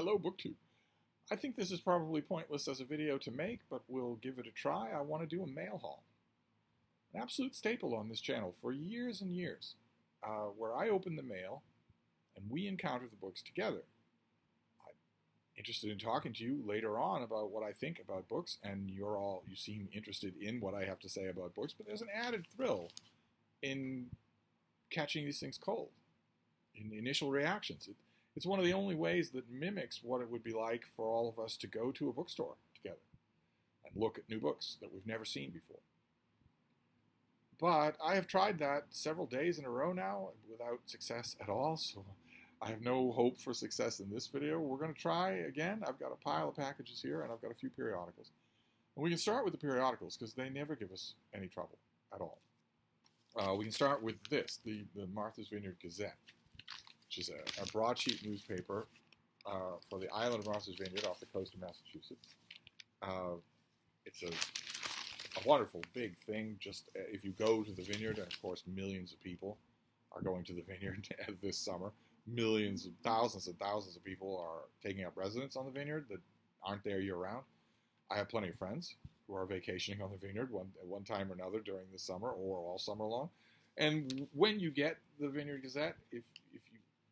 Hello, BookTube. I think this is probably pointless as a video to make, but we'll give it a try. I want to do a mail haul. An absolute staple on this channel for years and years, where I open the mail and we encounter the books together. I'm interested in talking to you later on about what I think about books, and you seem interested in what I have to say about books, but there's an added thrill in catching these things cold, in initial reactions. It's one of the only ways that mimics what it would be like for all of us to go to a bookstore together and look at new books that we've never seen before. But I have tried that several days in a row now without success at all, so I have no hope for success in this video. We're going to try again. I've got a pile of packages here, and I've got a few periodicals. And we can start with the periodicals because they never give us any trouble at all. We can start with this, the Martha's Vineyard Gazette, which is a broadsheet newspaper for the island of Martha's Vineyard off the coast of Massachusetts. It's a wonderful, big thing. Just if you go to the vineyard, and of course millions of people are going to the vineyard this summer, thousands and thousands of people are taking up residence on the vineyard that aren't there year-round. I have plenty of friends who are vacationing on the vineyard at one time or another during the summer or all summer long. And when you get the Vineyard Gazette,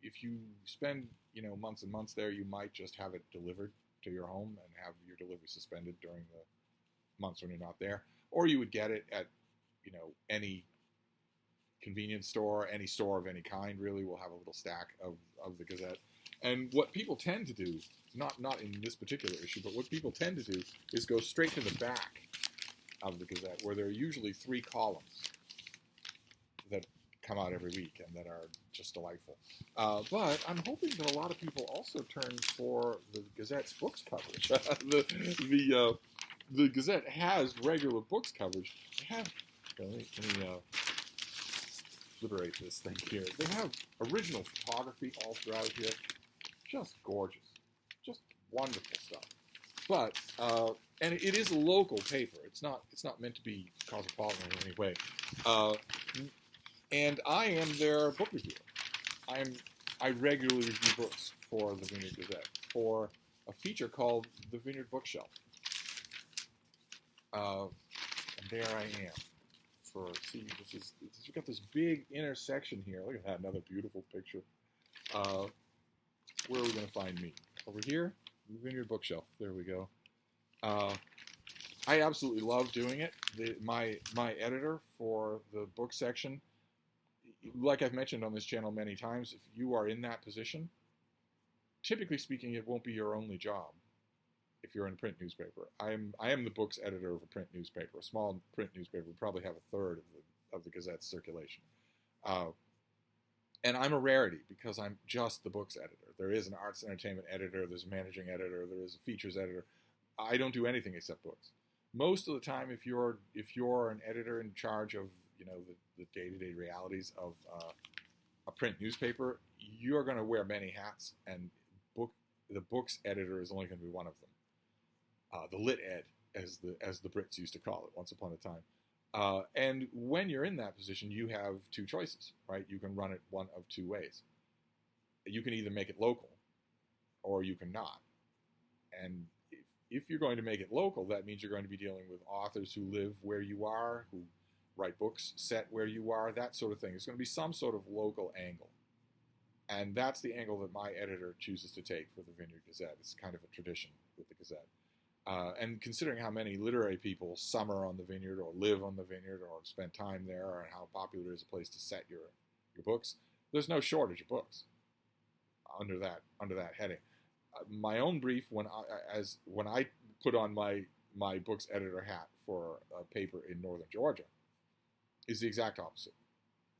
if you spend months and months there, you might just have it delivered to your home and have your delivery suspended during the months when you're not there. Or you would get it at any convenience store, any store of any kind really will have a little stack of the Gazette. And what people tend to do, not in this particular issue, but what people tend to do is go straight to the back of the Gazette, where there are usually 3 columns that come out every week and that are just delightful. But I'm hoping that a lot of people also turn for the Gazette's books coverage. The Gazette has regular books coverage. They have, let me liberate this thing here. They have original photography all throughout here. Just gorgeous. Just wonderful stuff. But, and it is a local paper. It's not meant to be cosmopolitan in any way. And I am their book reviewer. I regularly review books for the Vineyard Gazette for a feature called The Vineyard Bookshelf. And there I am. You've got this big intersection here. Look at that, another beautiful picture. Where are we going to find me? Over here, the Vineyard Bookshelf. There we go. I absolutely love doing it. My editor for the book section, like I've mentioned on this channel many times, if you are in that position, typically speaking, it won't be your only job. If you're in a print newspaper, I am the books editor of a print newspaper. A small print newspaper would probably have a third of the Gazette's circulation, and I'm a rarity because I'm just the books editor. There is an arts and entertainment editor, there's a managing editor, there is a features editor. I don't do anything except books. Most of the time, if you're an editor in charge of the day-to-day realities of a print newspaper, you're going to wear many hats, and the books editor is only going to be one of them. The lit ed, as the Brits used to call it once upon a time. And when you're in that position, you have 2 choices, right? You can run it one of 2 ways. You can either make it local, or you can not. And if you're going to make it local, that means you're going to be dealing with authors who live where you are, who write books set where you are, that sort of thing. It's going to be some sort of local angle. And that's the angle that my editor chooses to take for the Vineyard Gazette. It's kind of a tradition with the Gazette. And considering how many literary people summer on the vineyard or live on the vineyard or spend time there, and how popular it is a place to set your books, there's no shortage of books under that heading. My own brief, when I put on my books editor hat for a paper in northern Georgia, is the exact opposite.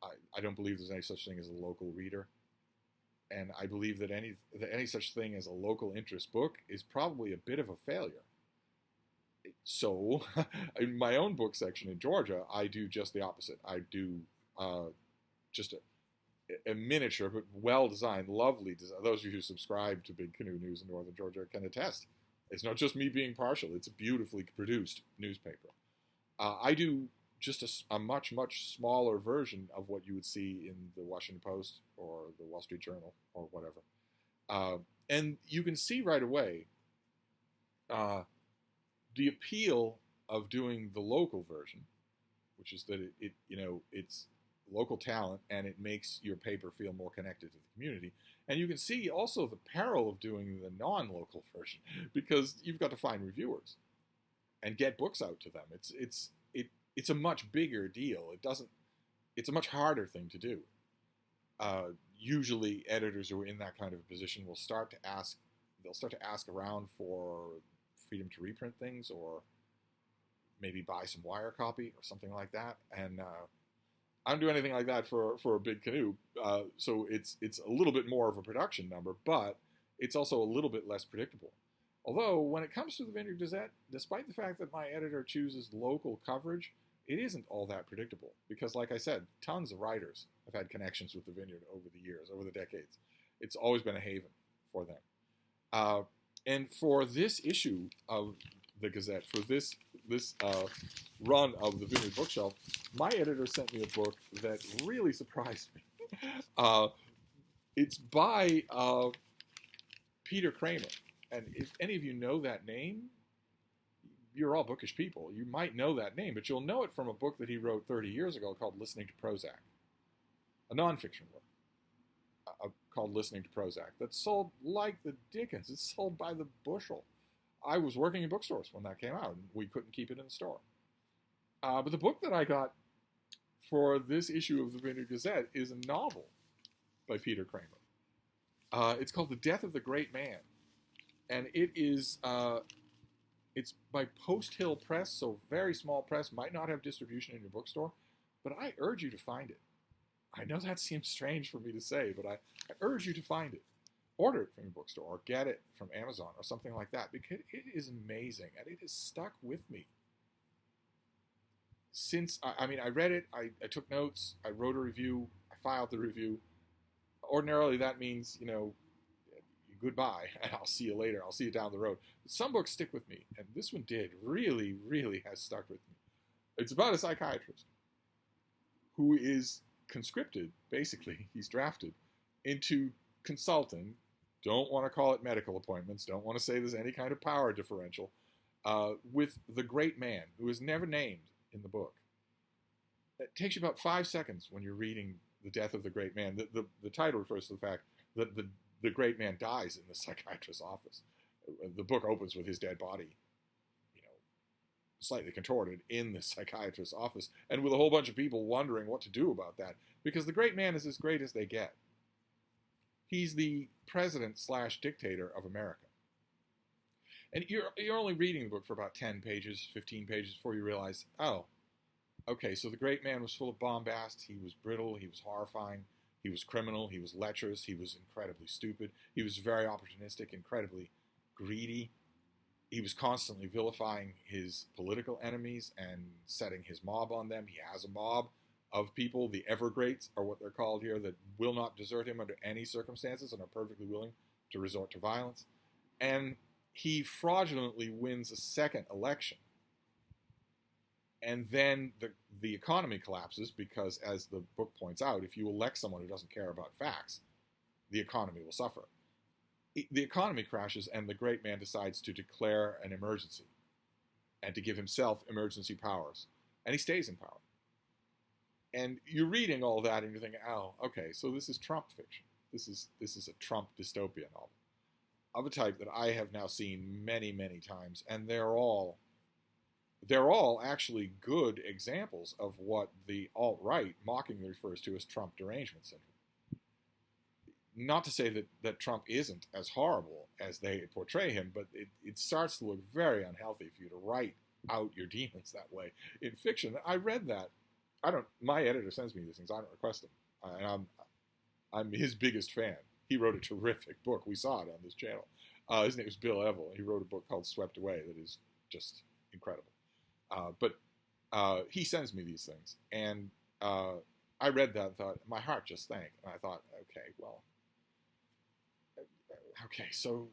I don't believe there's any such thing as a local reader, and I believe that any such thing as a local interest book is probably a bit of a failure. So, in my own book section in Georgia, I do just the opposite. I do just a miniature, but well-designed, lovely design. Those of you who subscribe to Big Canoe News in Northern Georgia can attest. It's not just me being partial. It's a beautifully produced newspaper. I do just a much, much smaller version of what you would see in the Washington Post or the Wall Street Journal or whatever. And you can see right away the appeal of doing the local version, which is that it's local talent and it makes your paper feel more connected to the community. And you can see also the peril of doing the non-local version because you've got to find reviewers and get books out to them. It's a much bigger deal. It's a much harder thing to do. Usually, editors who are in that kind of a position will start to ask around for freedom to reprint things, or maybe buy some wire copy or something like that. And I don't do anything like that for a Big Canoe, so it's a little bit more of a production number, but it's also a little bit less predictable. Although, when it comes to the Vineyard Gazette, despite the fact that my editor chooses local coverage, it isn't all that predictable. Because, like I said, tons of writers have had connections with the Vineyard over the years, over the decades. It's always been a haven for them. And for this issue of the Gazette, for this run of the Vineyard Bookshelf, my editor sent me a book that really surprised me. It's by Peter Kramer. And if any of you know that name, you're all bookish people. You might know that name, but you'll know it from a book that he wrote 30 years ago called Listening to Prozac, a nonfiction book called Listening to Prozac that's sold like the dickens. It's sold by the bushel. I was working in bookstores when that came out, and we couldn't keep it in the store. But the book that I got for this issue of the Vineyard Gazette is a novel by Peter Kramer. It's called The Death of the Great Man. And it is, it's by Post Hill Press, so very small press, might not have distribution in your bookstore, but I urge you to find it. I know that seems strange for me to say, but I urge you to find it. Order it from your bookstore or get it from Amazon or something like that, because it is amazing and it has stuck with me. Since, I read it, I took notes, I wrote a review, I filed the review. Ordinarily that means, goodbye, and I'll see you later. I'll see you down the road. But some books stick with me, and this one did. Really, really has stuck with me. It's about a psychiatrist who is conscripted, basically, he's drafted, into consulting. Don't want to call it medical appointments. Don't want to say there's any kind of power differential. With the great man, who is never named in the book. It takes you about 5 seconds when you're reading The Death of the Great Man. The title refers to the fact that the great man dies in the psychiatrist's office. The book opens with his dead body, slightly contorted in the psychiatrist's office, and with a whole bunch of people wondering what to do about that, because the great man is as great as they get. He's the president/dictator of America. And you're only reading the book for about 10 pages, 15 pages before you realize, oh, okay, so the great man was full of bombast, he was brittle, he was horrifying, he was criminal, he was lecherous, he was incredibly stupid, he was very opportunistic, incredibly greedy. He was constantly vilifying his political enemies and setting his mob on them. He has a mob of people, the Evergreats are what they're called here, that will not desert him under any circumstances and are perfectly willing to resort to violence. And he fraudulently wins a second election. And then the economy collapses because, as the book points out, if you elect someone who doesn't care about facts, the economy will suffer. The economy crashes, and the great man decides to declare an emergency and to give himself emergency powers. And he stays in power. And you're reading all that, and you're thinking, oh, okay, so this is Trump fiction. This is a Trump dystopia novel of a type that I have now seen many, many times, and they're all actually good examples of what the alt-right mockingly refers to as Trump derangement syndrome. Not to say that Trump isn't as horrible as they portray him, but it starts to look very unhealthy for you to write out your demons that way in fiction. I read that. My editor sends me these things. I don't request them. And I'm his biggest fan. He wrote a terrific book. We saw it on this channel. His name is Bill Evell. He wrote a book called Swept Away that is just incredible. But he sends me these things. And I read that and thought, my heart just sank. And I thought, okay, so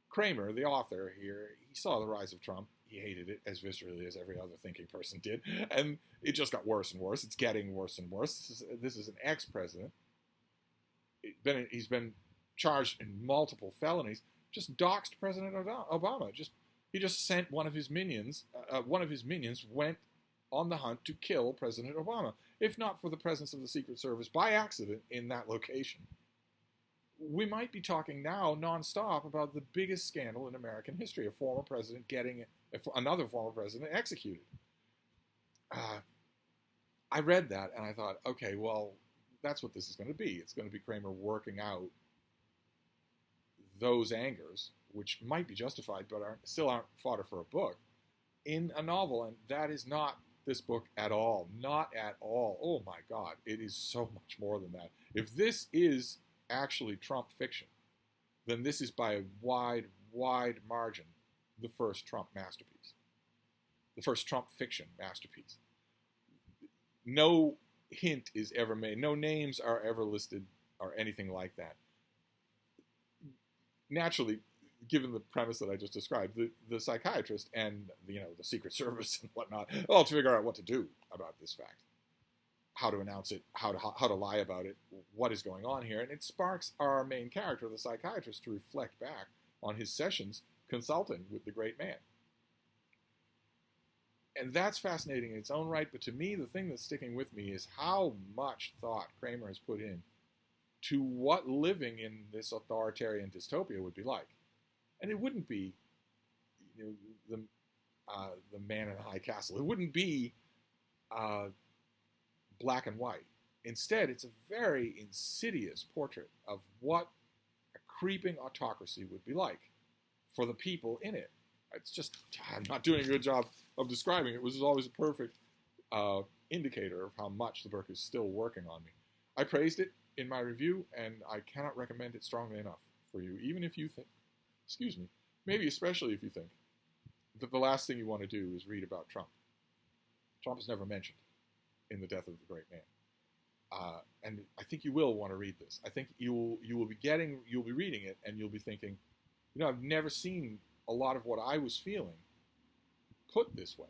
Kramer, the author here, he saw the rise of Trump. He hated it as viscerally as every other thinking person did. And it just got worse and worse. It's getting worse and worse. This is an ex-president. He's been charged in multiple felonies, just doxed President Obama. He just sent one of his minions. One of his minions went on the hunt to kill President Obama. If not for the presence of the Secret Service by accident in that location, we might be talking now nonstop about the biggest scandal in American history: a former president getting another former president executed. I read that and I thought, okay, well, that's what this is going to be. It's going to be Kramer working out those angers, which might be justified, but still aren't fodder for a book, in a novel. And that is not this book at all. Not at all. Oh my God. It is so much more than that. If this is actually Trump fiction, then this is by a wide, wide margin the first Trump masterpiece. The first Trump fiction masterpiece. No hint is ever made. No names are ever listed or anything like that. Naturally, given the premise that I just described, the psychiatrist and the Secret Service and whatnot all to figure out what to do about this fact, how to announce it, how to lie about it, what is going on here, and it sparks our main character, the psychiatrist, to reflect back on his sessions consulting with the great man. And that's fascinating in its own right, but to me, the thing that's sticking with me is how much thought Kramer has put in to what living in this authoritarian dystopia would be like. And it wouldn't be the man in the high castle. It wouldn't be black and white. Instead, it's a very insidious portrait of what a creeping autocracy would be like for the people in it. It's just, I'm not doing a good job of describing it. It was always a perfect indicator of how much the book is still working on me. I praised it in my review, and I cannot recommend it strongly enough for you, even if you think, maybe especially if you think that the last thing you want to do is read about Trump. Trump is never mentioned in The Death of the Great Man. And I think you will want to read this. I think you'll be reading it, and you'll be thinking, I've never seen a lot of what I was feeling put this way.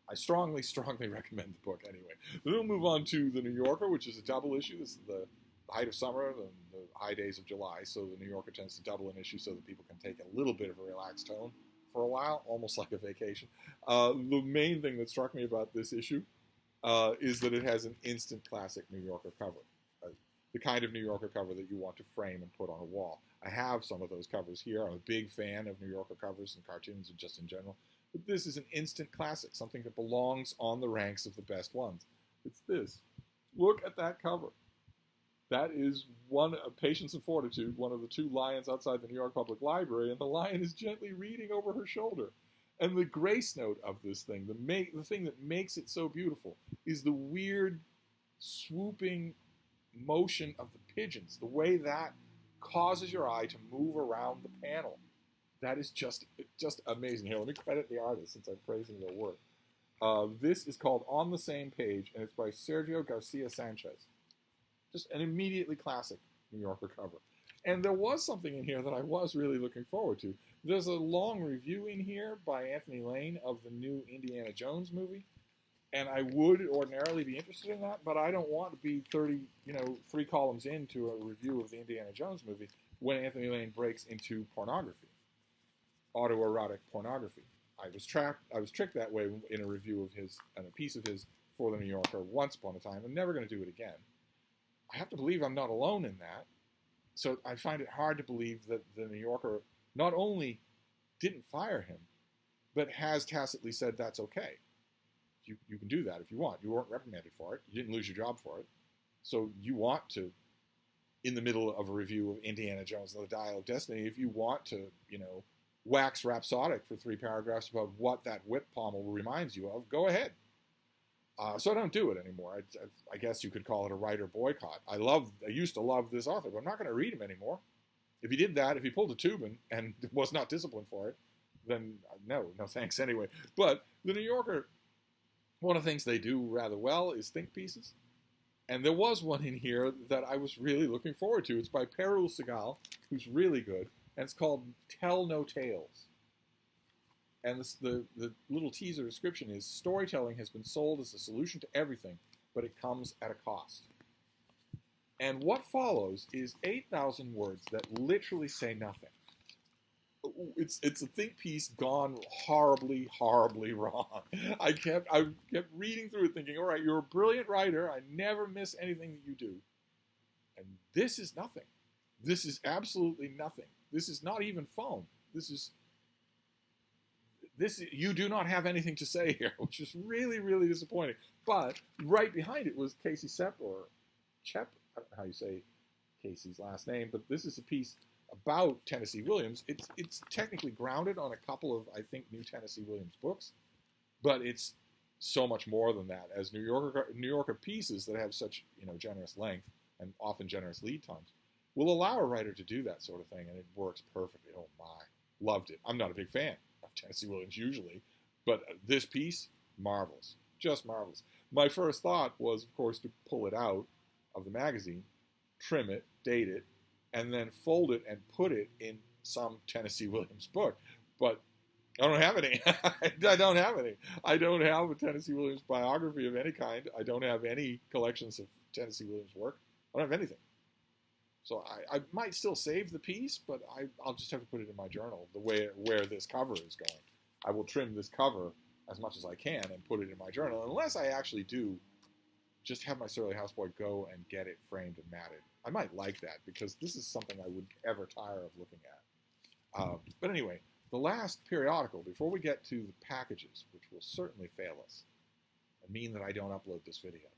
I strongly, strongly recommend the book anyway. Then we'll move on to The New Yorker, which is a double issue. This is the height of summer and the high days of July, so The New Yorker tends to double an issue so that people can take a little bit of a relaxed tone for a while, almost like a vacation. The main thing that struck me about this issue is that it has an instant classic New Yorker cover. The kind of New Yorker cover that you want to frame and put on a wall. I have some of those covers here. I'm a big fan of New Yorker covers and cartoons and just in general. But this is an instant classic, something that belongs on the ranks of the best ones. It's this. Look at that cover. That is one of Patience and Fortitude, one of the two lions outside the New York Public Library, and the lion is gently reading over her shoulder. And the grace note of this thing, the thing that makes it so beautiful, is the weird, swooping motion of the pigeons, the way that causes your eye to move around the panel. That is just amazing. Here, let me credit the artist since I'm praising their work. This is called On the Same Page, and it's by Sergio Garcia Sanchez. Just an immediately classic New Yorker cover. And there was something in here that I was really looking forward to. There's a long review in here by Anthony Lane of the new Indiana Jones movie. And I would ordinarily be interested in that, but I don't want to be 3 columns into a review of the Indiana Jones movie when Anthony Lane breaks into pornography, autoerotic pornography. I was tricked that way in a review of his, and a piece of his for the New Yorker once upon a time. I'm never going to do it again. I have to believe I'm not alone in that. So I find it hard to believe that the New Yorker not only didn't fire him, but has tacitly said that's okay. You can do that if you want. You weren't reprimanded for it. You didn't lose your job for it. So you want to, in the middle of a review of Indiana Jones and the Dial of Destiny, if you want to, wax rhapsodic for 3 paragraphs about what that whip pommel reminds you of, go ahead. So I don't do it anymore. I guess you could call it a writer boycott. I used to love this author, but I'm not going to read him anymore. If he did that, if he pulled a Tubin and was not disciplined for it, then no thanks anyway. But the New Yorker, one of the things they do rather well is think pieces. And there was one in here that I was really looking forward to. It's by Perul Segal, who's really good, and it's called Tell No Tales. And the little teaser description is, storytelling has been sold as a solution to everything, but it comes at a cost. And what follows is 8,000 words that literally say nothing. It's a think piece gone horribly, horribly wrong. I kept reading through it thinking, all right, you're a brilliant writer. I never miss anything that you do. And this is nothing. This is absolutely nothing. This is not even foam. This you do not have anything to say here, which is really, really disappointing. But right behind it was Casey Sepp, or Chep, I don't know how you say Casey's last name, but this is a piece about Tennessee Williams. It's technically grounded on a couple of, I think, new Tennessee Williams books, but it's so much more than that. As New Yorker pieces that have such, generous length and often generous lead times will allow a writer to do that sort of thing, and it works perfectly. Oh my, loved it. I'm not a big fan of Tennessee Williams usually, but this piece, marvelous, just marvelous. My first thought was, of course, to pull it out of the magazine, trim it, date it, and then fold it and put it in some Tennessee Williams book. But I don't have any. I don't have any. I don't have a Tennessee Williams biography of any kind. I don't have any collections of Tennessee Williams work. I don't have anything. So I might still save the piece, but I'll just have to put it in my journal, where this cover is going. I will trim this cover as much as I can and put it in my journal, unless I actually do just have my Surly Houseboy go and get it framed and matted. I might like that, because this is something I would ever tire of looking at. But anyway, the last periodical, before we get to the packages, which will certainly fail us and mean that I don't upload this video.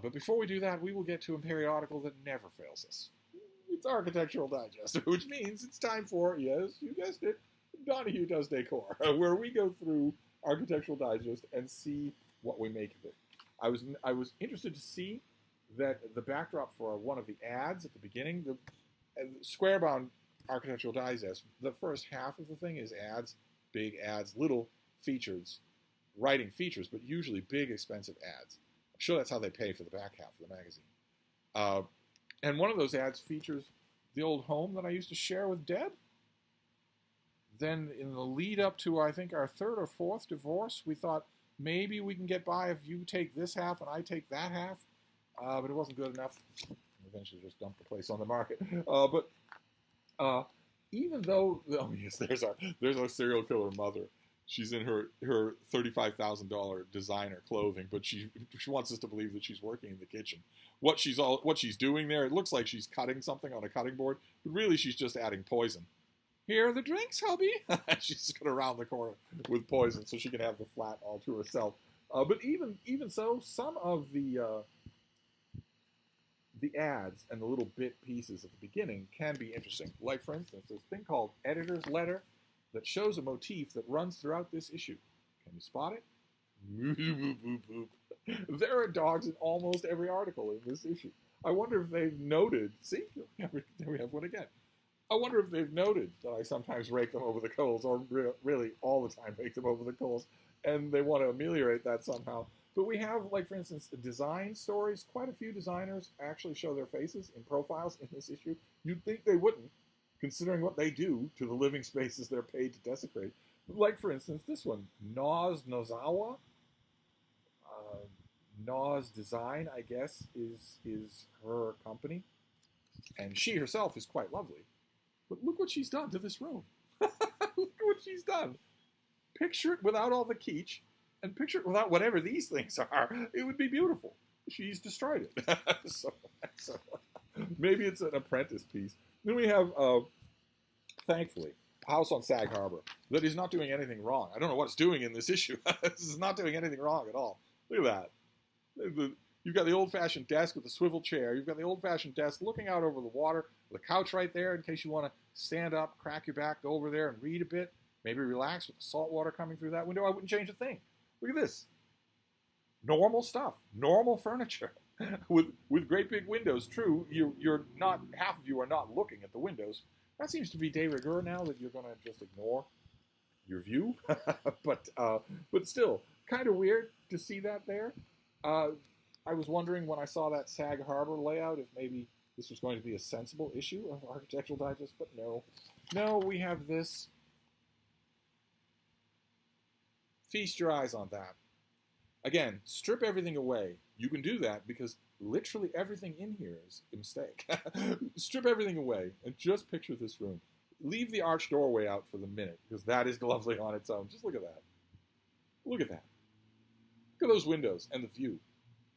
But before we do that, we will get to a periodical that never fails us. It's Architectural Digest, which means it's time for, yes, you guessed it, Donoghue Does Decor, where we go through Architectural Digest and see what we make of it. I was interested to see that the backdrop for one of the ads at the beginning, the square-bound Architectural Digest, the first half of the thing is ads, big ads, little features, writing features, but usually big, expensive ads. I'm sure that's how they pay for the back half of the magazine. And one of those ads features the old home that I used to share with Deb. Then in the lead up to, I think, our third or fourth divorce, we thought maybe we can get by if you take this half and I take that half. But it wasn't good enough. Eventually just dumped the place on the market. But even though, oh yes, there's our serial killer mother. She's in her $35,000 designer clothing, but she wants us to believe that she's working in the kitchen. What she's doing there, it looks like she's cutting something on a cutting board, but really she's just adding poison. Here are the drinks, hubby. She's going around the corner with poison so she can have the flat all to herself. But even so, some of the ads and the little bit pieces at the beginning can be interesting. Like, for instance, there's a thing called Editor's Letter that shows a motif that runs throughout this issue. Can you spot it? There are dogs in almost every article in this issue. I wonder if they've noted, see, there we have one again. I wonder if they've noted that I sometimes rake them over the coals, or really all the time rake them over the coals, and they want to ameliorate that somehow. But we have, like, for instance, design stories. Quite a few designers actually show their faces in profiles in this issue. You'd think they wouldn't, considering what they do to the living spaces they're paid to desecrate. Like, for instance, this one, Nozawa. Noz Design, I guess, is her company. And she herself is quite lovely. But look what she's done to this room. Look what she's done. Picture it without all the kitsch, and picture it without whatever these things are. It would be beautiful. She's destroyed it. so maybe it's an apprentice piece. Then we have, thankfully, a house on Sag Harbor that is not doing anything wrong. I don't know what it's doing in this issue. This is not doing anything wrong at all. Look at that. You've got the old-fashioned desk with the swivel chair. You've got the old-fashioned desk looking out over the water. The couch right there in case you want to stand up, crack your back, go over there and read a bit. Maybe relax with the salt water coming through that window. I wouldn't change a thing. Look at this. Normal stuff. Normal furniture. with great big windows. True, you're not, half of you are not looking at the windows. That seems to be de rigueur now, that you're going to just ignore your view. But still, kind of weird to see that there. I was wondering when I saw that Sag Harbor layout if maybe this was going to be a sensible issue of Architectural Digest, but no. No, we have this. Feast your eyes on that. Again, strip everything away. You can do that because literally everything in here is a mistake. Strip everything away and just picture this room. Leave the arched doorway out for the minute, because that is lovely on its own. Just look at that. Look at that. Look at those windows and the view.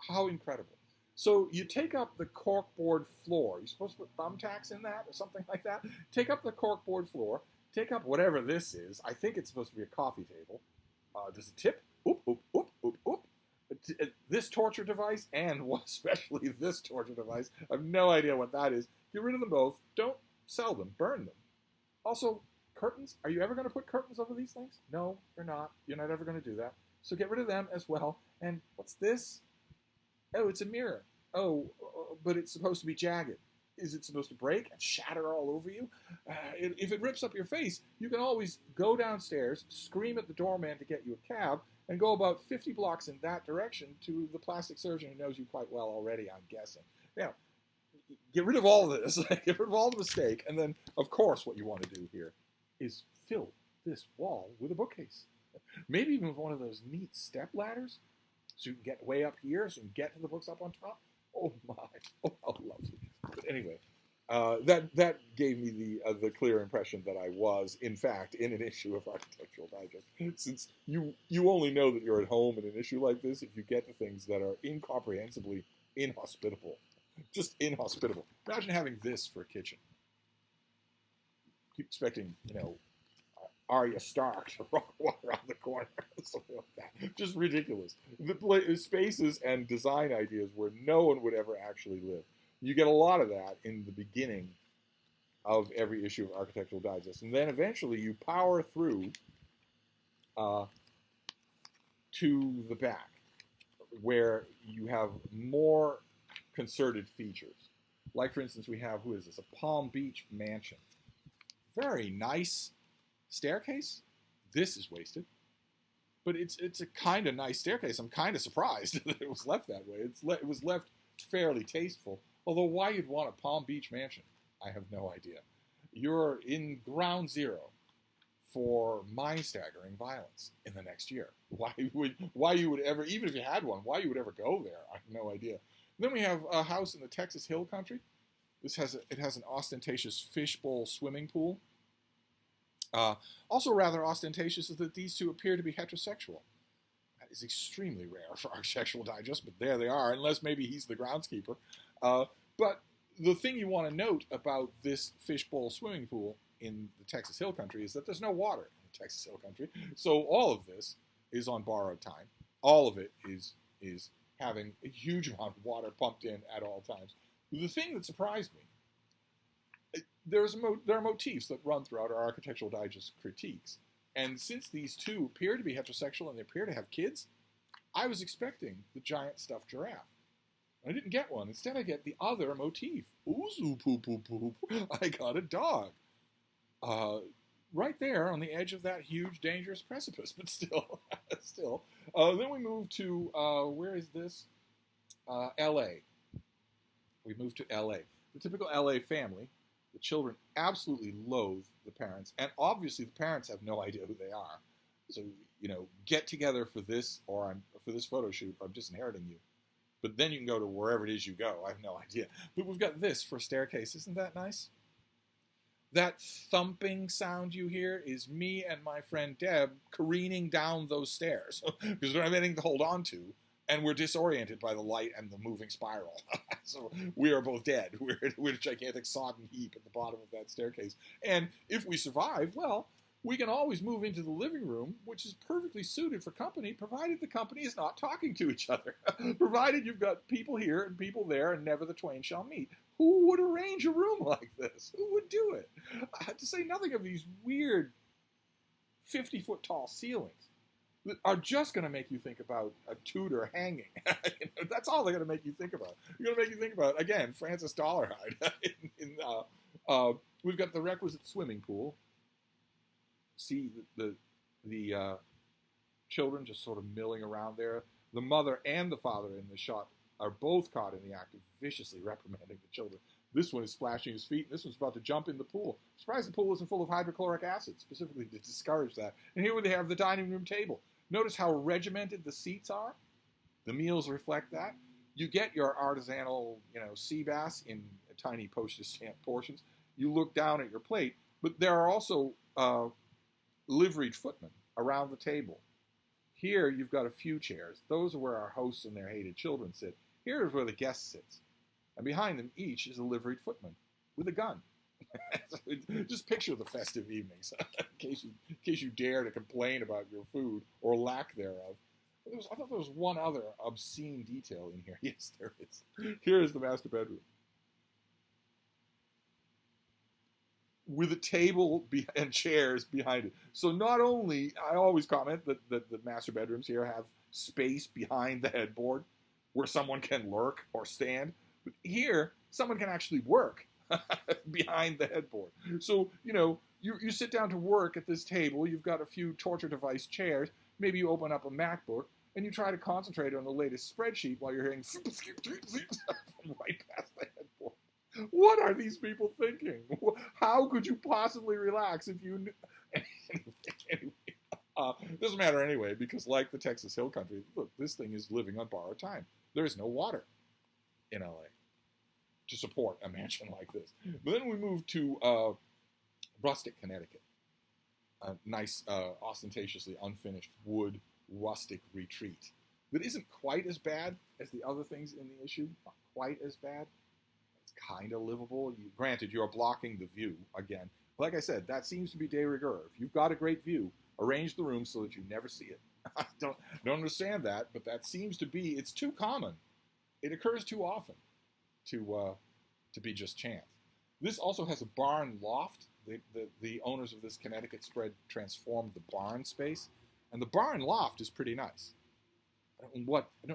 How incredible. So you take up the corkboard floor. You're supposed to put thumbtacks in that or something like that. Take up the corkboard floor. Take up whatever this is. I think it's supposed to be a coffee table. Does it tip? Oop, oop, oop, oop, oop. This torture device, and especially this torture device, I have no idea what that is. Get rid of them both. Don't sell them. Burn them. Also, curtains. Are you ever going to put curtains over these things? No, you're not. You're not ever going to do that. So get rid of them as well. And what's this? Oh, it's a mirror. Oh, but it's supposed to be jagged. Is it supposed to break and shatter all over you? If it rips up your face, you can always go downstairs, scream at the doorman to get you a cab, and go about 50 blocks in that direction to the plastic surgeon who knows you quite well already, I'm guessing. Now, get rid of all of this, get rid of all the mistake, and then, of course, what you want to do here is fill this wall with a bookcase. Maybe even with one of those neat step ladders, so you can get way up here, so you can get to the books up on top. Oh my! Oh, how lovely! But anyway, that gave me the clear impression that I was, in fact, in an issue of Architectural Digest. Since you only know that you're at home in an issue like this if you get to things that are incomprehensibly inhospitable, just inhospitable. Imagine having this for a kitchen. Keep expecting, Arya Stark to walk around the corner, something like that. Just ridiculous. The spaces and design ideas where no one would ever actually live. You get a lot of that in the beginning of every issue of Architectural Digest, and then eventually you power through to the back, where you have more concerted features. Like, for instance, we have, who is this? A Palm Beach mansion. Very nice staircase. This is wasted, but it's a kind of nice staircase. I'm kind of surprised that it was left that way. It was left fairly tasteful. Although why you'd want a Palm Beach mansion, I have no idea. You're in ground zero for mind-staggering violence in the next year. Why you would ever, even if you had one, why you would ever go there, I have no idea. Then we have a house in the Texas Hill Country. It has an ostentatious fishbowl swimming pool. Also rather ostentatious is that these two appear to be heterosexual. That is extremely rare for Architectural Digest, but there they are, unless maybe he's the groundskeeper. But the thing you want to note about this fishbowl swimming pool in the Texas Hill Country is that there's no water in the Texas Hill Country. So all of this is on borrowed time. All of it is having a huge amount of water pumped in at all times. The thing that surprised me, there are motifs that run throughout our Architectural Digest critiques. And since these two appear to be heterosexual and they appear to have kids, I was expecting the giant stuffed giraffe. I didn't get one. Instead, I get the other motif. Ooh, poop, poop, poop. I got a dog. Right there on the edge of that huge, dangerous precipice, but still. Then we move to, where is this? L.A. We move to L.A. The typical L.A. family. The children absolutely loathe the parents, and obviously the parents have no idea who they are. So, get together for this, or for this photo shoot, or I'm disinheriting you. But then you can go to wherever it is you go. I have no idea. But we've got this for a staircase. Isn't that nice? That thumping sound you hear is me and my friend Deb careening down those stairs because we don't have anything to hold on to, and we're disoriented by the light and the moving spiral. So we are both dead. We're a gigantic sodden heap at the bottom of that staircase. And if we survive, well, we can always move into the living room, which is perfectly suited for company, provided the company is not talking to each other. Provided you've got people here and people there, and never the twain shall meet. Who would arrange a room like this? Who would do it? To say nothing of these weird 50-foot tall ceilings that are just going to make you think about a Tudor hanging. That's all they're going to make you think about. They're going to make you think about, again, Francis Dollarhide. We've got the requisite swimming pool. See the children just sort of milling around there. The mother and the father in the shot are both caught in the act of viciously reprimanding the children. This one is splashing his feet, and this one's about to jump in the pool. I'm surprised the pool isn't full of hydrochloric acid, specifically to discourage that. And here they have the dining room table. Notice how regimented the seats are. The meals reflect that. You get your artisanal, sea bass in tiny postage stamp portions. You look down at your plate, but there are also liveried footmen around the table. Here, you've got a few chairs. Those are where our hosts and their hated children sit. Here is where the guest sits. And behind them each is a liveried footman with a gun. Just picture the festive evenings, in case you dare to complain about your food or lack thereof. I thought there was one other obscene detail in here. Yes, there is. Here is the master bedroom, with a table and chairs behind it. So not only, I always comment that the master bedrooms here have space behind the headboard where someone can lurk or stand, but here, someone can actually work behind the headboard. So, you sit down to work at this table, you've got a few torture device chairs, maybe you open up a MacBook, and you try to concentrate on the latest spreadsheet while you're hearing right past the headboard. What are these people thinking? How could you possibly relax if you knew? Anyway, doesn't matter anyway, because like the Texas Hill Country, look, this thing is living on borrowed time. There is no water in LA to support a mansion like this. But then we move to Rustic, Connecticut. A nice, ostentatiously unfinished wood rustic retreat that isn't quite as bad as the other things in the issue. Not quite as bad. It's kind of livable. Granted, you're blocking the view again. Like I said, that seems to be de rigueur. If you've got a great view, arrange the room so that you never see it. I don't understand that, but that seems to be, it's too common. It occurs too often to be just chance. This also has a barn loft. The owners of this Connecticut spread transformed the barn space, and the barn loft is pretty nice. I don't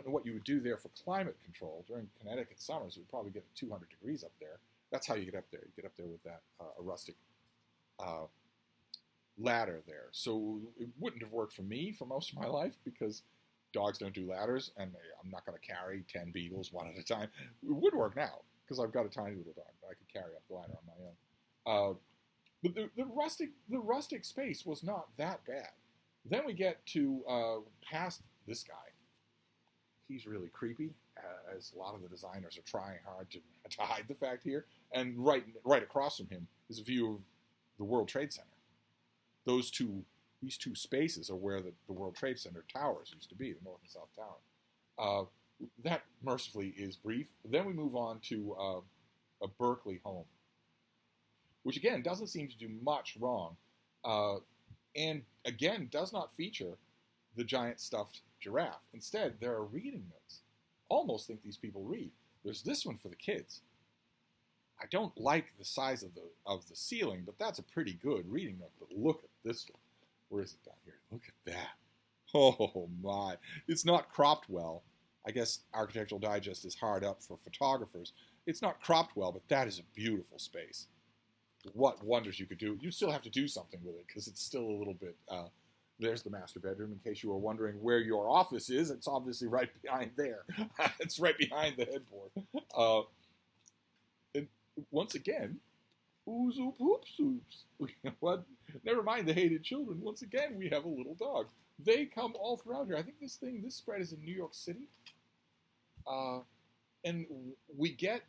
know what you would do there for climate control. During Connecticut summers, it would probably get 200 degrees up there. That's how you get up there. You get up there with that a rustic ladder there. So it wouldn't have worked for me for most of my life because dogs don't do ladders, and I'm not going to carry 10 beagles one at a time. It would work now because I've got a tiny little dog that I could carry up the ladder on my own. But the rustic space was not that bad. Then we get to past this guy. He's really creepy, as a lot of the designers are trying hard to hide the fact here. And right across from him is a view of the World Trade Center. These two spaces are where the World Trade Center towers used to be, the North and South Tower. That mercifully is brief. Then we move on to a Berkeley home, which again doesn't seem to do much wrong, and again does not feature the giant stuffed giraffe. Instead, there are reading nooks. Almost think these people read. There's this one for the kids. I don't like the size of the ceiling, but that's a pretty good reading nook. But look at this one. Where is it down here? Look at that. Oh my. It's not cropped well. I guess Architectural Digest is hard up for photographers. It's not cropped well, but that is a beautiful space. What wonders you could do. You still have to do something with it because it's still a little bit... there's the master bedroom. In case you were wondering where your office is, it's obviously right behind there. It's right behind the headboard. And once again, ooze oop oops oops. What? Never mind the hated children. Once again, we have a little dog. They come all throughout here. I think this spread is in New York City. And we get,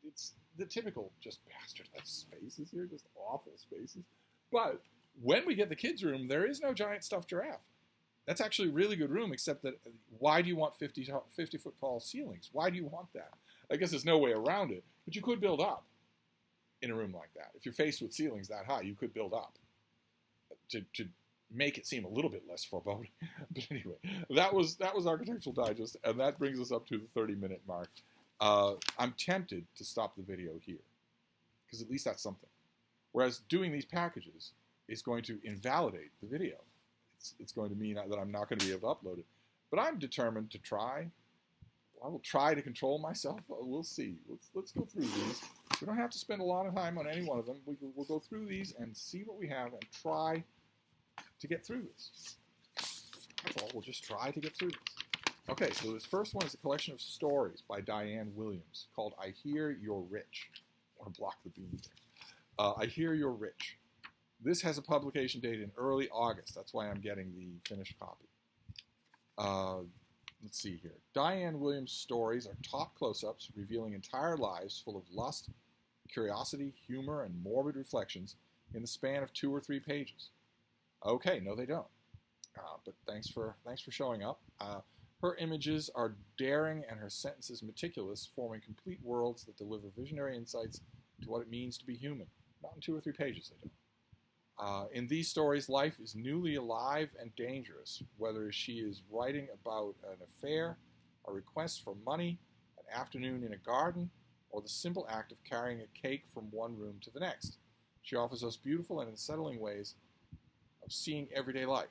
it's the typical just bastardized spaces here, just awful spaces. But when we get the kids' room, there is no giant stuffed giraffe. That's actually a really good room, except that why do you want 50-foot tall ceilings? Why do you want that? I guess there's no way around it, but you could build up in a room like that. If you're faced with ceilings that high, you could build up to make it seem a little bit less foreboding. But anyway, that was Architectural Digest, and that brings us up to the 30-minute mark. I'm tempted to stop the video here, because at least that's something. Whereas doing these packages is going to invalidate the video. It's going to mean that I'm not going to be able to upload it. But I'm determined to try. I will try to control myself. We'll see. Let's go through these. We don't have to spend a lot of time on any one of them. We'll go through these and see what we have and try to get through this. That's all. We'll just try to get through this. Okay, so this first one is a collection of stories by Diane Williams called I Hear You're Rich. I want to block the beam there. I Hear You're Rich. This has a publication date in early August. That's why I'm getting the finished copy. Let's see here. Diane Williams' stories are top close-ups revealing entire lives full of lust, curiosity, humor, and morbid reflections in the span of 2 or 3 pages. Okay, no, they don't. But thanks for showing up. Her images are daring and her sentences meticulous, forming complete worlds that deliver visionary insights to what it means to be human. Not in 2 or 3 pages, they don't. In these stories, life is newly alive and dangerous, whether she is writing about an affair, a request for money, an afternoon in a garden, or the simple act of carrying a cake from one room to the next. She offers us beautiful and unsettling ways of seeing everyday life.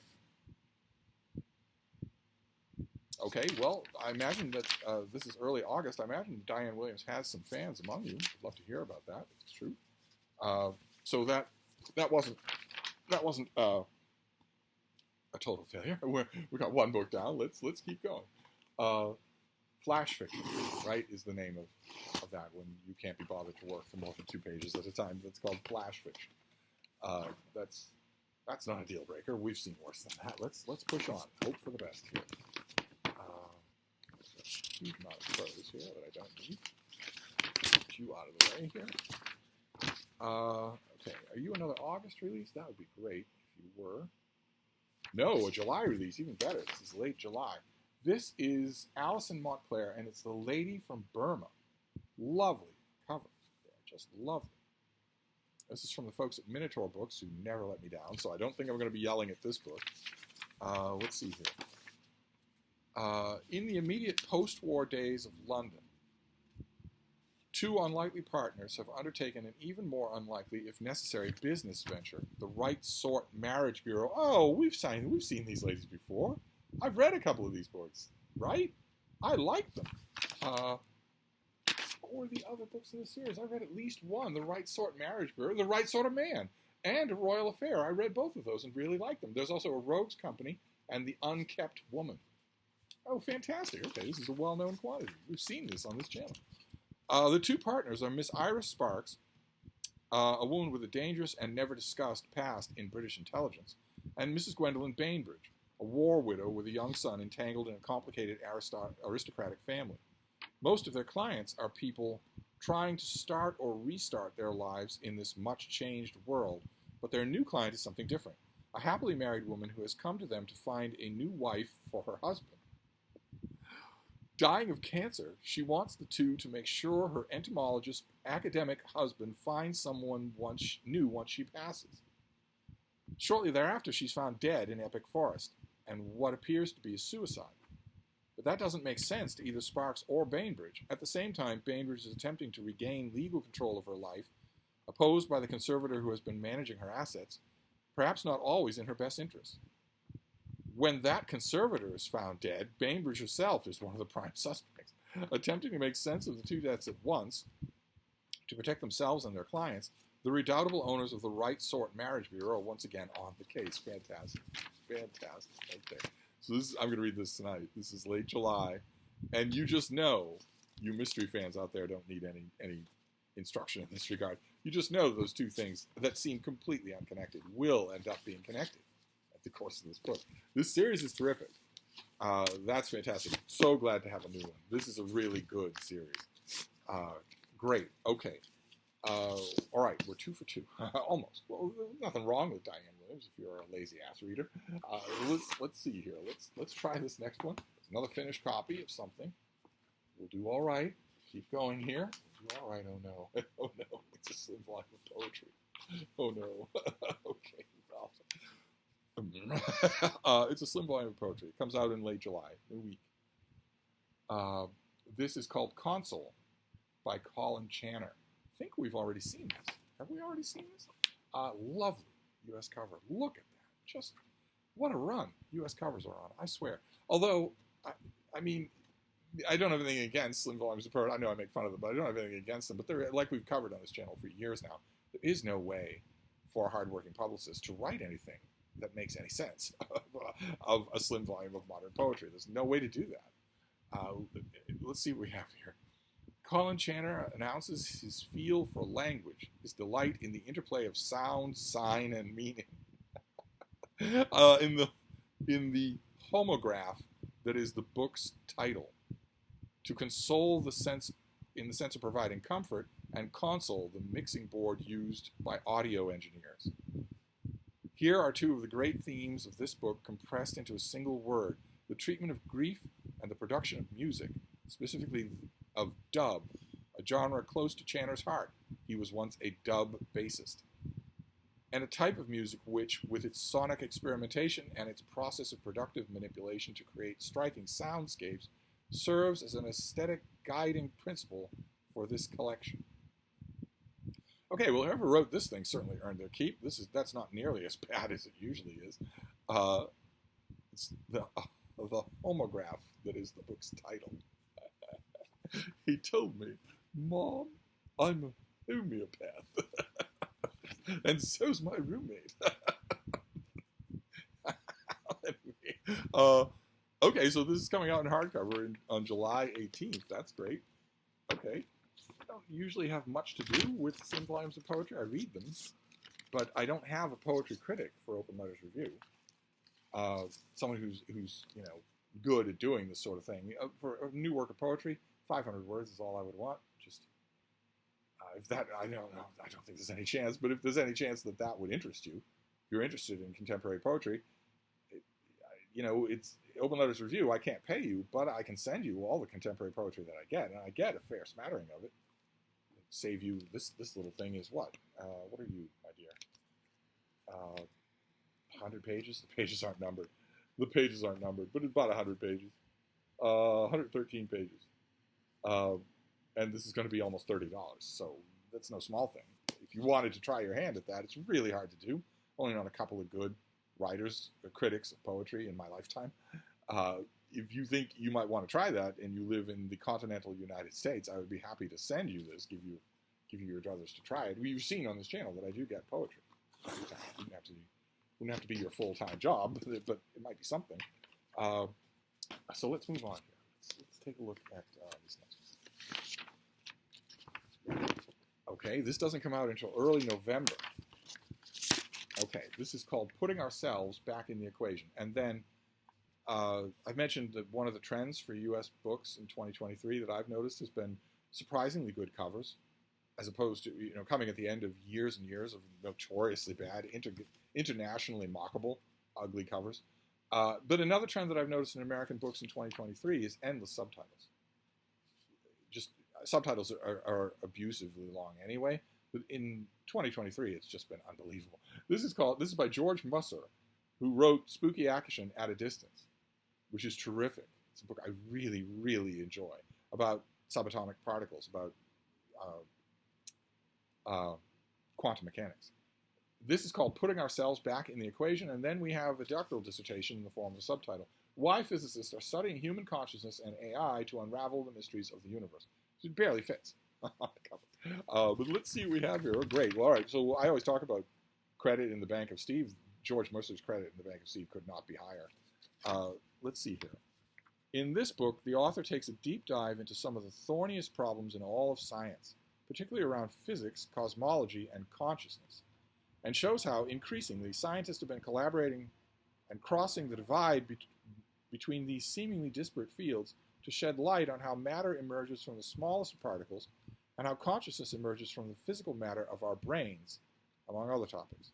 Okay, well, I imagine that this is early August. I imagine Diane Williams has some fans among you. I'd love to hear about that, if it's true. So that wasn't a total failure. We got 1 book down. Let's keep going. Flash fiction, right, is the name of that when you can't be bothered to work for more than 2 pages at a time. That's called flash fiction. That's not a deal breaker. We've seen worse than that. Let's push on. Hope for the best here. Huge amount of prose here that I don't need. Get you out of the way here. Okay, are you another August release? That would be great if you were. No, a July release, even better. This is late July. This is Alison Montclair, and it's The Lady from Burma. Lovely cover. They're just lovely. This is from the folks at Minotaur Books, who never let me down, so I don't think I'm going to be yelling at this book. Let's see here. In the immediate post-war days of London, 2 unlikely partners have undertaken an even more unlikely, if necessary, business venture, the Right Sort Marriage Bureau. Oh, we've seen these ladies before. I've read a couple of these books, right? I like them. What were the other books in the series? I read at least one, The Right Sort Marriage Bureau, The Right Sort of Man, and A Royal Affair. I read both of those and really liked them. There's also A Rogue's Company and The Unkept Woman. Oh, fantastic. Okay, this is a well-known quantity. We've seen this on this channel. The 2 partners are Miss Iris Sparks, a woman with a dangerous and never-discussed past in British intelligence, and Mrs. Gwendolyn Bainbridge, a war widow with a young son entangled in a complicated aristocratic family. Most of their clients are people trying to start or restart their lives in this much-changed world, but their new client is something different, a happily married woman who has come to them to find a new wife for her husband. Dying of cancer, she wants the 2 to make sure her entomologist academic husband finds someone new once she passes. Shortly thereafter, she's found dead in Epic Forest, and what appears to be a suicide. But that doesn't make sense to either Sparks or Bainbridge. At the same time, Bainbridge is attempting to regain legal control of her life, opposed by the conservator who has been managing her assets, perhaps not always in her best interest. When that conservator is found dead, Bainbridge herself is one of the prime suspects. Attempting to make sense of the 2 deaths at once, to protect themselves and their clients, the redoubtable owners of the Right Sort Marriage Bureau are once again on the case. Fantastic. Fantastic. Okay. So I'm going to read this tonight. This is late July. And you just know, you mystery fans out there don't need any instruction in this regard. You just know those 2 things that seem completely unconnected will end up being connected the course of this book. This series is terrific. That's fantastic. So glad to have a new one. This is a really good series. Great. Okay. All right. We're 2 for 2. Almost. Well, nothing wrong with Diane Williams if you're a lazy ass reader. Let's see here. Let's try this next one. It's another finished copy of something. We'll do all right. Keep going here. We'll do all right. Oh no. Oh no. It's a slim volume of poetry. Oh no. Okay. Well. It's a slim volume of poetry. It comes out in late July, a week. This is called Console by Colin Channer. I think we've already seen this. Have we already seen this? Lovely U.S. cover. Look at that. Just what a run U.S. covers are on, I swear. Although, I mean, I don't have anything against slim volumes of poetry. I know I make fun of them, but I don't have anything against them. But they're, like we've covered on this channel for years now, there is no way for a hardworking publicist to write anything that makes any sense of a slim volume of modern poetry. There's no way to do that. Let's see what we have here. Colin Channer announces his feel for language, his delight in the interplay of sound, sign, and meaning. In the homograph, that is the book's title, to console the sense, in the sense of providing comfort, and console, the mixing board used by audio engineers. Here are two of the great themes of this book compressed into a single word: the treatment of grief and the production of music, specifically of dub, a genre close to Channer's heart. He was once a dub bassist. And a type of music which, with its sonic experimentation and its process of productive manipulation to create striking soundscapes, serves as an aesthetic guiding principle for this collection. Okay, well, whoever wrote this thing certainly earned their keep. That's not nearly as bad as it usually is. It's the homograph that is the book's title. He told me, "Mom, I'm a homeopath." And so's my roommate. Okay, so this is coming out in hardcover on July 18th. That's great. Okay. I don't usually have much to do with thin volumes of poetry. I read them, but I don't have a poetry critic for Open Letters Review. Someone who's good at doing this sort of thing. For a new work of poetry, 500 words is all I would want. Just if that, I don't know. I don't think there's any chance. But if there's any chance that that would interest you, if you're interested in contemporary poetry, it's Open Letters Review. I can't pay you, but I can send you all the contemporary poetry that I get, and I get a fair smattering of it. Save you. This little thing is what? What are you, my dear? 100 pages. The pages aren't numbered. The pages aren't numbered, but it's about 100 pages. 113 pages. And this is going to be almost $30, so that's no small thing. If you wanted to try your hand at that, it's really hard to do. Only on a couple of good writers or critics of poetry in my lifetime. If you think you might want to try that and you live in the continental United States, I would be happy to send you this, give you your druthers to try it. You've seen on this channel that I do get poetry. It wouldn't have to be your full-time job, but it might be something. So let's move on here. Let's take a look at this next one. Okay, this doesn't come out until early November. Okay, this is called Putting Ourselves Back in the Equation. And then I've mentioned that one of the trends for U.S. books in 2023 that I've noticed has been surprisingly good covers, as opposed to coming at the end of years and years of notoriously bad, internationally mockable, ugly covers. But another trend that I've noticed in American books in 2023 is endless subtitles. Just subtitles are abusively long anyway, but in 2023 it's just been unbelievable. This is by George Musser, who wrote Spooky Action at a Distance, which is terrific. It's a book I really, really enjoy, about subatomic particles, about quantum mechanics. This is called Putting Ourselves Back in the Equation, and then we have a doctoral dissertation in the form of a subtitle: Why Physicists Are Studying Human Consciousness and AI to Unravel the Mysteries of the Universe. It barely fits on the cover. But let's see what we have here. Oh, great. Well, all right. So I always talk about credit in the Bank of Steve. George Musser's credit in the Bank of Steve could not be higher. Let's see here. In this book, the author takes a deep dive into some of the thorniest problems in all of science, particularly around physics, cosmology, and consciousness, and shows how, increasingly, scientists have been collaborating and crossing the divide between these seemingly disparate fields to shed light on how matter emerges from the smallest of particles and how consciousness emerges from the physical matter of our brains, among other topics.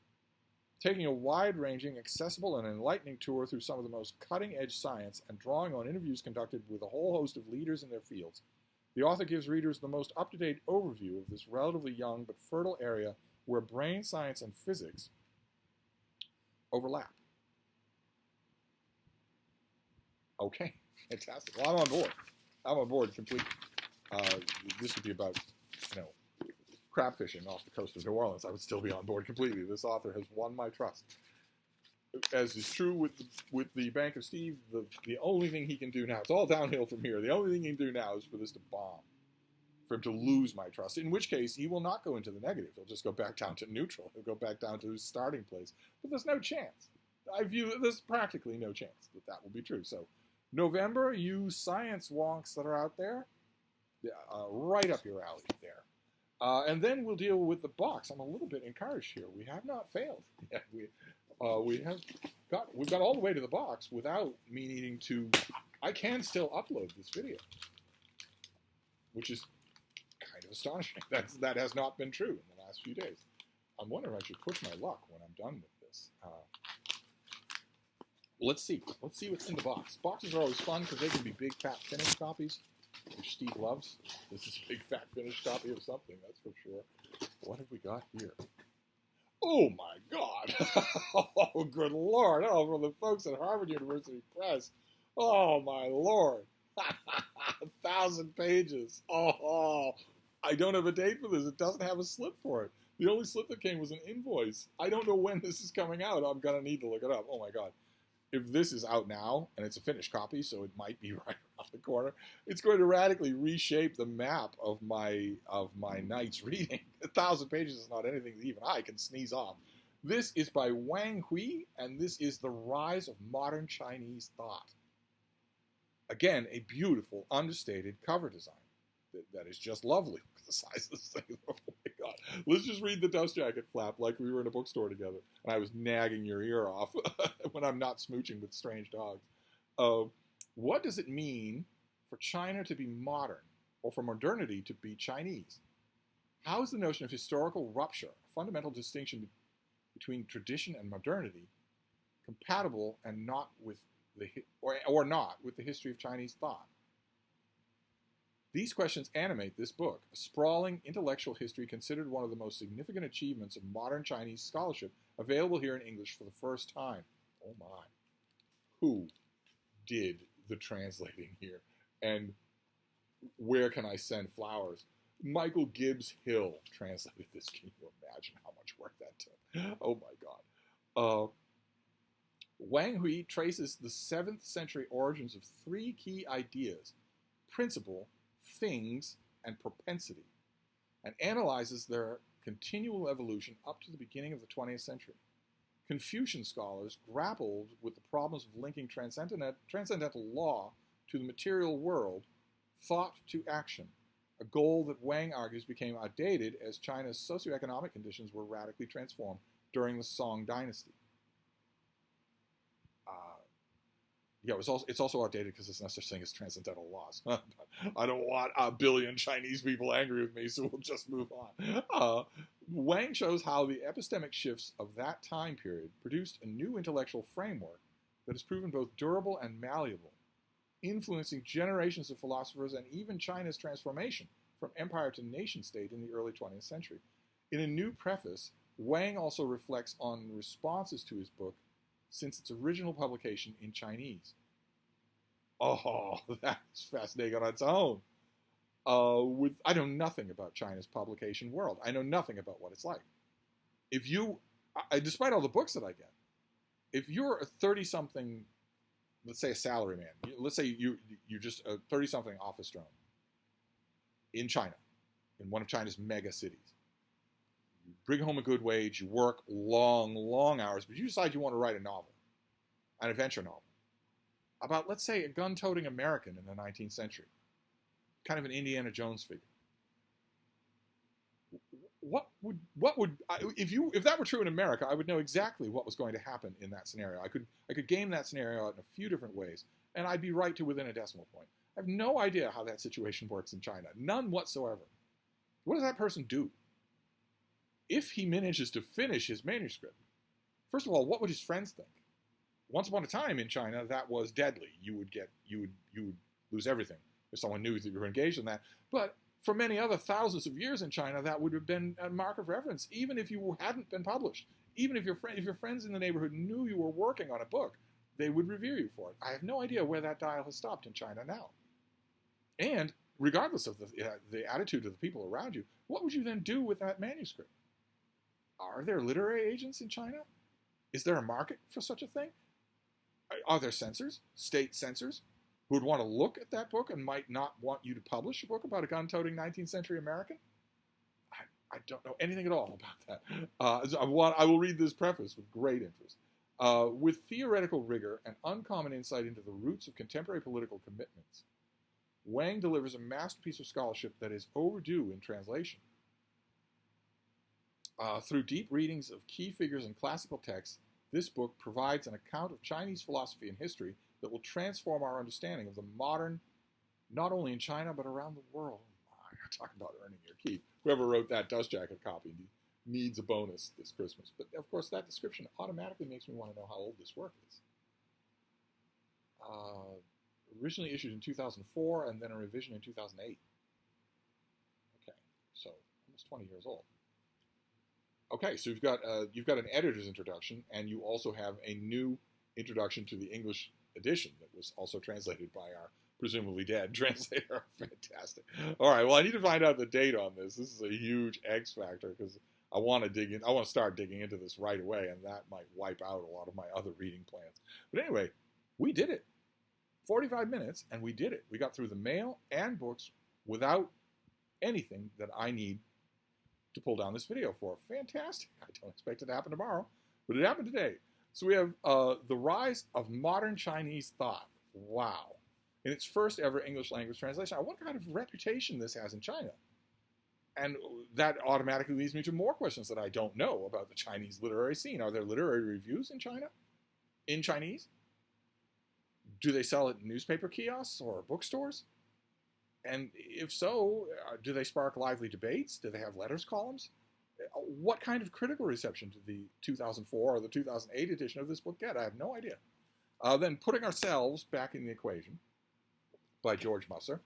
Taking a wide-ranging, accessible, and enlightening tour through some of the most cutting-edge science and drawing on interviews conducted with a whole host of leaders in their fields, the author gives readers the most up-to-date overview of this relatively young but fertile area where brain science and physics overlap. Okay, fantastic. Well, I'm on board. I'm on board completely. This would be about, crab fishing off the coast of New Orleans. I would still be on board completely. This author has won my trust. As is true with the Bank of Steve, the only thing he can do now, it's all downhill from here. The only thing he can do now is for this to bomb, for him to lose my trust, in which case he will not go into the negative. He'll just go back down to neutral. He'll go back down to his starting place. But there's no chance. There's practically no chance that will be true. So November, you science wonks that are out there, right up your alley there. And then we'll deal with the box. I'm a little bit encouraged here. We have not failed yet. We've got all the way to the box without me needing to I can still upload this video, which is kind of astonishing. That has not been true in the last few days. I'm wondering if I should push my luck when I'm done with this. Let's see. Let's see what's in the box. Boxes are always fun because they can be big, fat, finished copies, which Steve loves. This is a big, fat, finished copy of something, that's for sure. What have we got here? Oh, my God. Oh, good Lord. Oh, from the folks at Harvard University Press. Oh, my Lord. 1,000 pages. Oh, I don't have a date for this. It doesn't have a slip for it. The only slip that came was an invoice. I don't know when this is coming out. I'm going to need to look it up. Oh, my God. If this is out now, and it's a finished copy, so it might be right around the corner, it's going to radically reshape the map of my night's reading. 1,000 pages is not anything that even I can sneeze off. This is by Wang Hui, and this is The Rise of Modern Chinese Thought. Again, a beautiful, understated cover design that is just lovely. Look at the size of this thing. Oh my God. Let's just read the dust jacket flap like we were in a bookstore together. And I was nagging your ear off when I'm not smooching with strange dogs. What does it mean for China to be modern or for modernity to be Chinese? How is the notion of historical rupture, a fundamental distinction between tradition and modernity, compatible and not with or not with the history of Chinese thought? These questions animate this book, a sprawling intellectual history considered one of the most significant achievements of modern Chinese scholarship, available here in English for the first time. Oh my. Who did the translating here? And where can I send flowers? Michael Gibbs Hill translated this. Can you imagine how much work that took? Oh my God. Wang Hui traces the 7th century origins of 3 key ideas: principle, things, and propensity, and analyzes their continual evolution up to the beginning of the 20th century. Confucian scholars grappled with the problems of linking transcendental law to the material world, thought to action, a goal that Wang argues became outdated as China's socioeconomic conditions were radically transformed during the Song dynasty. Yeah, it's also outdated because there's no such thing as transcendental laws. I don't want a billion Chinese people angry with me, so we'll just move on. Wang shows how the epistemic shifts of that time period produced a new intellectual framework that has proven both durable and malleable, influencing generations of philosophers and even China's transformation from empire to nation-state in the early 20th century. In a new preface, Wang also reflects on responses to his book since its original publication in Chinese. Oh, that's fascinating on its own. I know nothing about China's publication world. I know nothing about what it's like. If you, despite all the books that I get, if you're a 30-something, let's say a salaryman, let's say you're just a 30-something office drone in China, in one of China's mega cities. You bring home a good wage, you work long, long hours, but you decide you want to write a novel, an adventure novel, about, let's say, a gun-toting American in the 19th century, kind of an Indiana Jones figure. If that were true in America, I would know exactly what was going to happen in that scenario. I could game that scenario out in a few different ways, and I'd be right to within a decimal point. I have no idea how that situation works in China, none whatsoever. What does that person do? If he manages to finish his manuscript, first of all, what would his friends think? Once upon a time in China, that was deadly. You would lose everything if someone knew that you were engaged in that. But for many other thousands of years in China, that would have been a mark of reverence, even if you hadn't been published. Even if your friends in the neighborhood knew you were working on a book, they would revere you for it. I have no idea where that dial has stopped in China now. And regardless of the attitude of the people around you, what would you then do with that manuscript? Are there literary agents in China? Is there a market for such a thing? Are there censors, state censors, who would want to look at that book and might not want you to publish a book about a gun-toting 19th century American? I don't know anything at all about that. I will read this preface with great interest. With theoretical rigor and uncommon insight into the roots of contemporary political commitments, Wang delivers a masterpiece of scholarship that is overdue in translation. Through deep readings of key figures in classical texts, this book provides an account of Chinese philosophy and history that will transform our understanding of the modern, not only in China, but around the world. Talk about earning your keep. Whoever wrote that dust jacket copy needs a bonus this Christmas. But of course, that description automatically makes me want to know how old this work is. Originally issued in 2004 and then a revision in 2008. Okay, so almost 20 years old. Okay, so you've got an editor's introduction, and you also have a new introduction to the English edition that was also translated by our presumably dead translator. Fantastic. All right, well, I need to find out the date on this. This is a huge X factor because I want to dig in. I want to start digging into this right away, and that might wipe out a lot of my other reading plans. But anyway, we did it. 45 minutes, and we did it. We got through the mail and books without anything that I need to pull down this video for. Fantastic. I don't expect it to happen tomorrow, but it happened today. So we have The Rise of Modern Chinese Thought. Wow. In its first ever English language translation. I wonder what kind of reputation this has in China. And that automatically leads me to more questions that I don't know about the Chinese literary scene. Are there literary reviews in China? In Chinese? Do they sell it in newspaper kiosks or bookstores? And if so, do they spark lively debates? Do they have letters columns? What kind of critical reception did the 2004 or the 2008 edition of this book get? I have no idea. Then Putting Ourselves Back in the Equation by George Musser.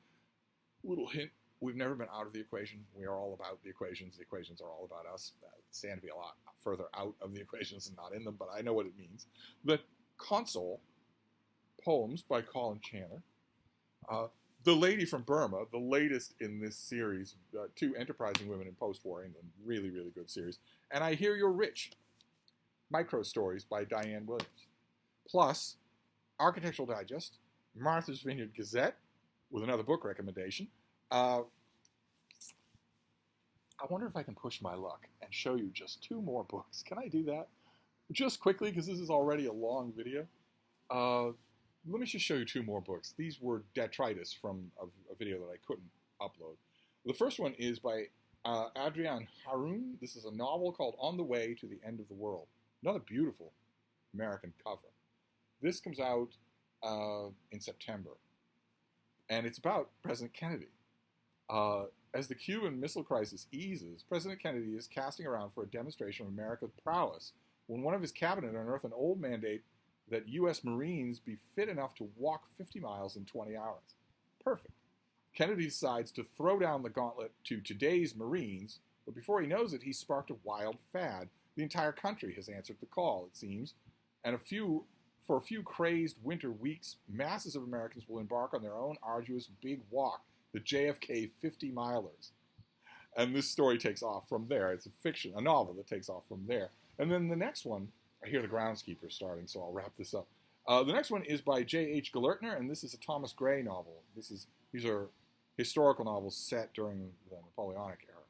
Little hint, we've never been out of the equation. We are all about the equations. The equations are all about us. Stand to be a lot further out of the equations and not in them, but I know what it means. The Console Poems by Colin Channer. The Lady from Burma, the latest in this series, two enterprising women in post-war England. Really, really good series. And I Hear You're Rich, micro stories by Diane Williams. Plus, Architectural Digest, Martha's Vineyard Gazette, with another book recommendation. I wonder if I can push my luck and show you just two more books. Can I do that? Just quickly, because this is already a long video. Let me just show you two more books. These were detritus from a video that I couldn't upload. The first one is by Adrian Haroun. This is a novel called On the Way to the End of the World. Another beautiful American cover. This comes out in September. And it's about President Kennedy. As the Cuban Missile Crisis eases, President Kennedy is casting around for a demonstration of America's prowess when one of his cabinet unearthed an old mandate that U.S. Marines be fit enough to walk 50 miles in 20 hours. Perfect. Kennedy decides to throw down the gauntlet to today's Marines, but before he knows it, he's sparked a wild fad. The entire country has answered the call, it seems, and for a few crazed winter weeks, masses of Americans will embark on their own arduous big walk, the JFK 50-milers. And this story takes off from there. It's a novel that takes off from there. And then the next one, I hear the groundskeeper starting, so I'll wrap this up. The next one is by J.H. Gellertner, and this is a Thomas Gray novel. These are historical novels set during the Napoleonic era.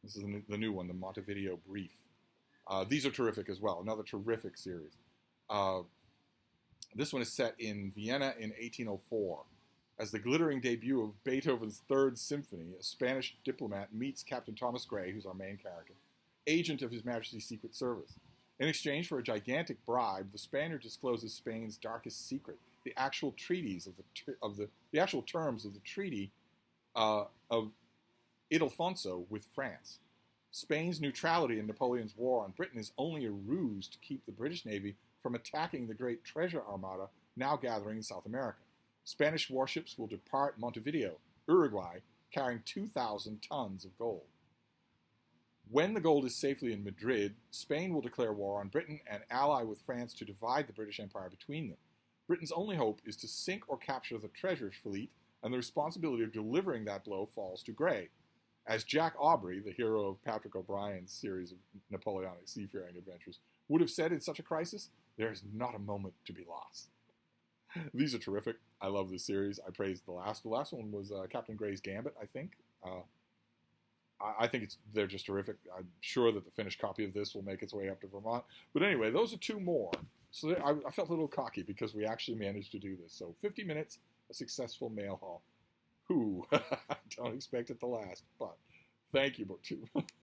This is the new one, the Montevideo Brief. These are terrific as well, another terrific series. This one is set in Vienna in 1804. As the glittering debut of Beethoven's Third Symphony, a Spanish diplomat meets Captain Thomas Gray, who's our main character, agent of His Majesty's Secret Service. In exchange for a gigantic bribe, the Spaniard discloses Spain's darkest secret: the actual treaties the actual terms of the Treaty of Ildefonso with France. Spain's neutrality in Napoleon's war on Britain is only a ruse to keep the British Navy from attacking the great treasure armada now gathering in South America. Spanish warships will depart Montevideo, Uruguay, carrying 2,000 tons of gold. When the gold is safely in Madrid, Spain will declare war on Britain and ally with France to divide the British Empire between them. Britain's only hope is to sink or capture the treasure fleet, and the responsibility of delivering that blow falls to Grey. As Jack Aubrey, the hero of Patrick O'Brien's series of Napoleonic seafaring adventures, would have said in such a crisis, there is not a moment to be lost. These are terrific. I love this series. I praised the last. The last one was Captain Gray's Gambit, I think. I think they're just terrific. I'm sure that the finished copy of this will make its way up to Vermont. But anyway, those are two more. So I felt a little cocky because we actually managed to do this. So 50 minutes, a successful mail haul. Don't expect it to last, but thank you, BookTube.